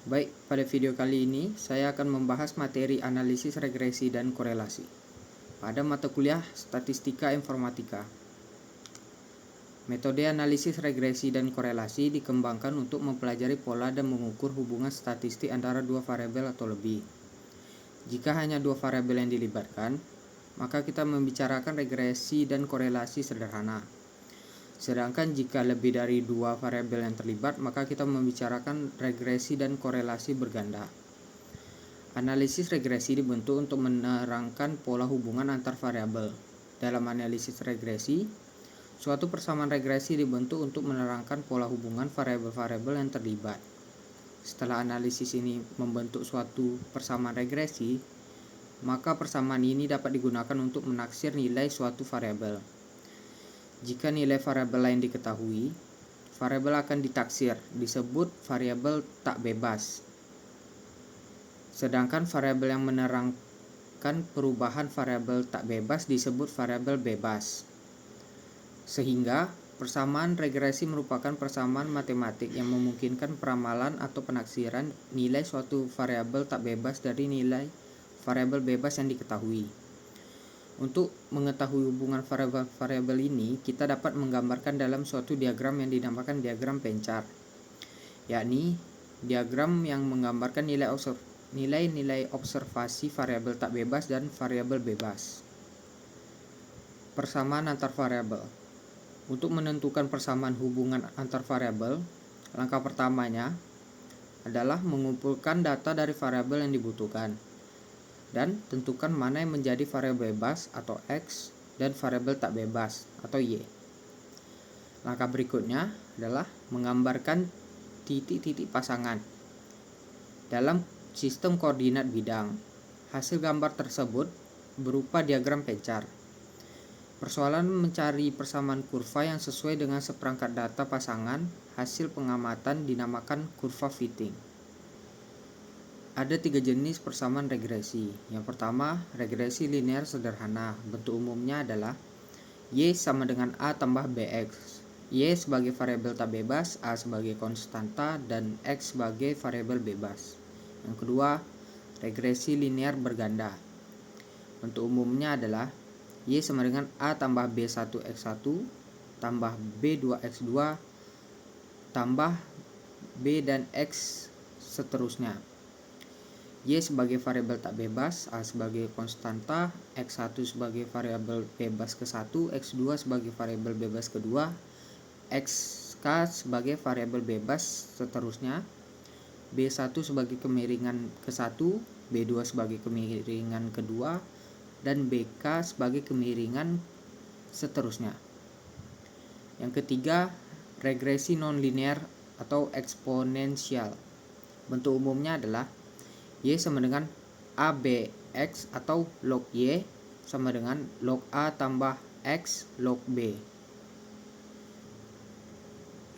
Baik, pada video kali ini saya akan membahas materi analisis regresi dan korelasi pada mata kuliah Statistika Informatika. Metode analisis regresi dan korelasi dikembangkan untuk mempelajari pola dan mengukur hubungan statistik antara dua variabel atau lebih. Jika hanya dua variabel yang dilibatkan, maka kita membicarakan regresi dan korelasi sederhana. Sedangkan jika lebih dari dua variabel yang terlibat, maka kita membicarakan regresi dan korelasi berganda. Analisis regresi dibentuk untuk menerangkan pola hubungan antar variabel. Dalam analisis regresi, suatu persamaan regresi dibentuk untuk menerangkan pola hubungan variabel-variabel yang terlibat. Setelah analisis ini membentuk suatu persamaan regresi, maka persamaan ini dapat digunakan untuk menaksir nilai suatu variabel. Jika nilai variabel lain diketahui, variabel akan ditaksir, disebut variabel tak bebas. Sedangkan variabel yang menerangkan perubahan variabel tak bebas disebut variabel bebas. Sehingga, persamaan regresi merupakan persamaan matematik yang memungkinkan peramalan atau penaksiran nilai suatu variabel tak bebas dari nilai variabel bebas yang diketahui. Untuk mengetahui hubungan variabel ini, kita dapat menggambarkan dalam suatu diagram yang dinamakan diagram Penchart, yakni diagram yang menggambarkan nilai-nilai observasi variabel tak bebas dan variabel bebas. Persamaan antar variabel. Untuk menentukan persamaan hubungan antar variabel, langkah pertamanya adalah mengumpulkan data dari variabel yang dibutuhkan dan tentukan mana yang menjadi variabel bebas atau X dan variabel tak bebas atau Y. Langkah berikutnya adalah menggambarkan titik-titik pasangan dalam sistem koordinat bidang. Hasil gambar tersebut berupa diagram Penchart. Persoalan mencari persamaan kurva yang sesuai dengan seperangkat data pasangan hasil pengamatan dinamakan kurva fitting. Ada 3 jenis persamaan regresi. Yang pertama, regresi linear sederhana. Bentuk umumnya adalah Y sama dengan A tambah BX. Y sebagai variabel tak bebas, A sebagai konstanta, dan X sebagai variabel bebas. Yang kedua, regresi linear berganda. Bentuk umumnya adalah Y sama dengan A tambah B1X1 tambah B2X2 tambah B dan X seterusnya. Y sebagai variabel tak bebas, A sebagai konstanta, X1 sebagai variabel bebas ke-1, X2 sebagai variabel bebas kedua, XK sebagai variabel bebas seterusnya, B1 sebagai kemiringan ke-1, B2 sebagai kemiringan kedua, dan BK sebagai kemiringan seterusnya. Yang ketiga, regresi non-linear atau eksponensial. Bentuk umumnya adalah Y sama dengan ABX atau log Y sama dengan log A tambah X log B.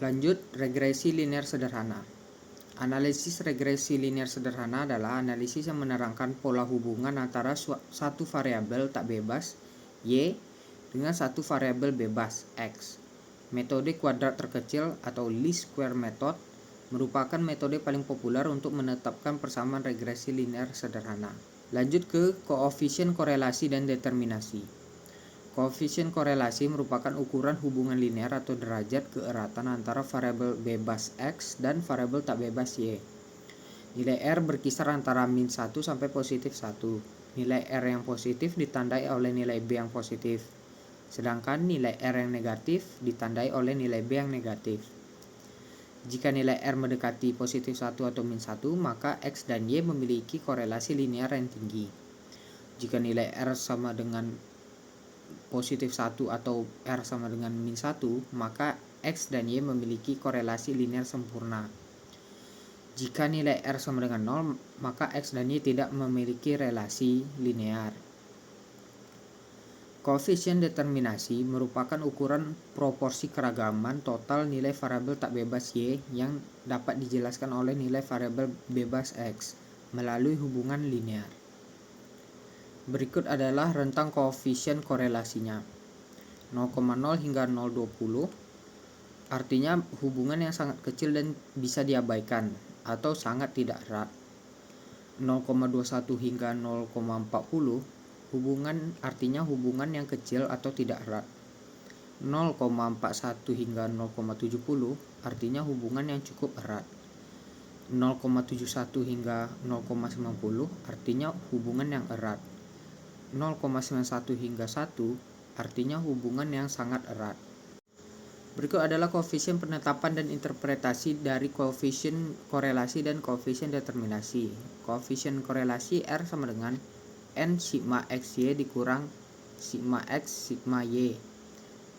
Lanjut, regresi linear sederhana. Analisis regresi linear sederhana adalah analisis yang menerangkan pola hubungan antara satu variabel tak bebas Y dengan satu variabel bebas X. Metode kuadrat terkecil atau least square method merupakan metode paling populer untuk menetapkan persamaan regresi linear sederhana. Lanjut ke koefisien korelasi dan determinasi. Koefisien korelasi merupakan ukuran hubungan linear atau derajat keeratan antara variabel bebas X dan variabel tak bebas Y. Nilai R berkisar antara min 1 sampai positif 1. Nilai R yang positif ditandai oleh nilai B yang positif, sedangkan nilai R yang negatif ditandai oleh nilai B yang negatif. Jika nilai R mendekati positif 1 atau min 1, maka X dan Y memiliki korelasi linear yang tinggi. Jika nilai R sama dengan positif 1 atau R sama dengan min 1, maka X dan Y memiliki korelasi linear sempurna. Jika nilai R sama dengan 0, maka X dan Y tidak memiliki relasi linear. Koefisien determinasi merupakan ukuran proporsi keragaman total nilai variabel tak bebas Y yang dapat dijelaskan oleh nilai variabel bebas X melalui hubungan linear. Berikut adalah rentang koefisien korelasinya. 0,0 hingga 0,20 artinya hubungan yang sangat kecil dan bisa diabaikan. atau sangat tidak erat. 0,21 hingga 0,40 artinya hubungan yang kecil atau tidak erat. 0,41 hingga 0,70 artinya hubungan yang cukup erat. 0,71 hingga 0,90 artinya hubungan yang erat. 0,91 hingga 1 artinya hubungan yang sangat erat. Berikut adalah koefisien penetapan dan interpretasi dari koefisien korelasi dan koefisien determinasi. Koefisien korelasi R sama dengan N sigma XY dikurang sigma X sigma Y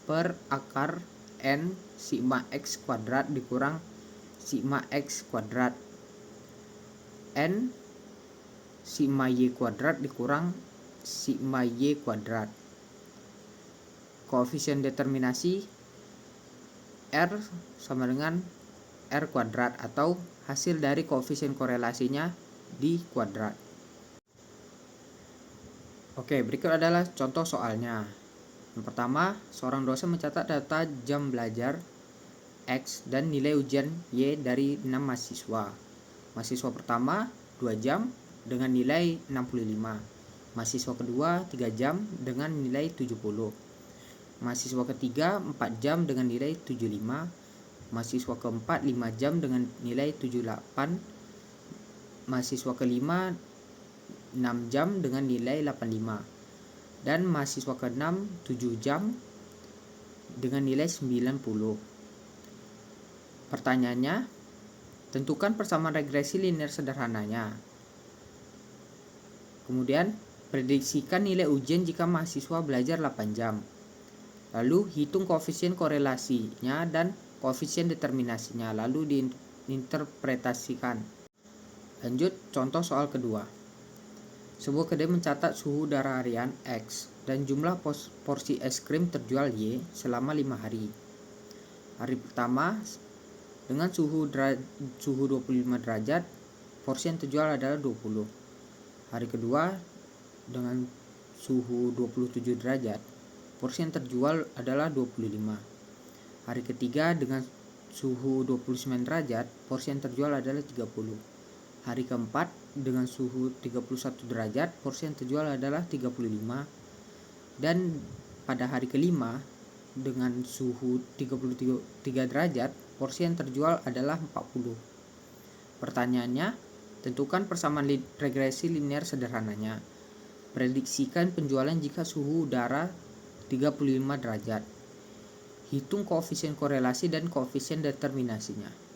per akar N sigma X kuadrat dikurang sigma X kuadrat N sigma Y kuadrat dikurang sigma Y kuadrat. Koefisien determinasi R sama dengan R kuadrat atau hasil dari koefisien korelasinya di kuadrat. Oke, berikut adalah contoh soalnya. Yang pertama, seorang dosen mencatat data jam belajar X dan nilai ujian Y dari 6 mahasiswa. Mahasiswa pertama 2 jam dengan nilai 65. Mahasiswa kedua 3 jam dengan nilai 70. Mahasiswa ketiga 4 jam dengan nilai 75. Mahasiswa keempat 5 jam dengan nilai 78. Mahasiswa kelima 6 jam dengan nilai 85. Dan mahasiswa keenam 7 jam dengan nilai 90. Pertanyaannya, tentukan persamaan regresi linear sederhananya. Kemudian, prediksikan nilai ujian jika mahasiswa belajar 8 jam. Lalu hitung koefisien korelasinya dan koefisien determinasinya, lalu diinterpretasikan. Lanjut contoh soal kedua. Sebuah kedai mencatat suhu udara harian X dan jumlah porsi es krim terjual Y selama 5 hari. Hari pertama dengan suhu 25 derajat, porsi yang terjual adalah 20. Hari kedua dengan suhu 27 derajat, porsi yang terjual adalah 25. Hari ketiga dengan suhu 29 derajat, porsi yang terjual adalah 30. Hari keempat dengan suhu 31 derajat, porsi yang terjual adalah 35. Dan pada hari kelima dengan suhu 33 derajat, porsi yang terjual adalah 40. Pertanyaannya, tentukan persamaan regresi linear sederhananya. Prediksikan penjualan jika suhu udara 35 derajat. Hitung koefisien korelasi dan koefisien determinasinya.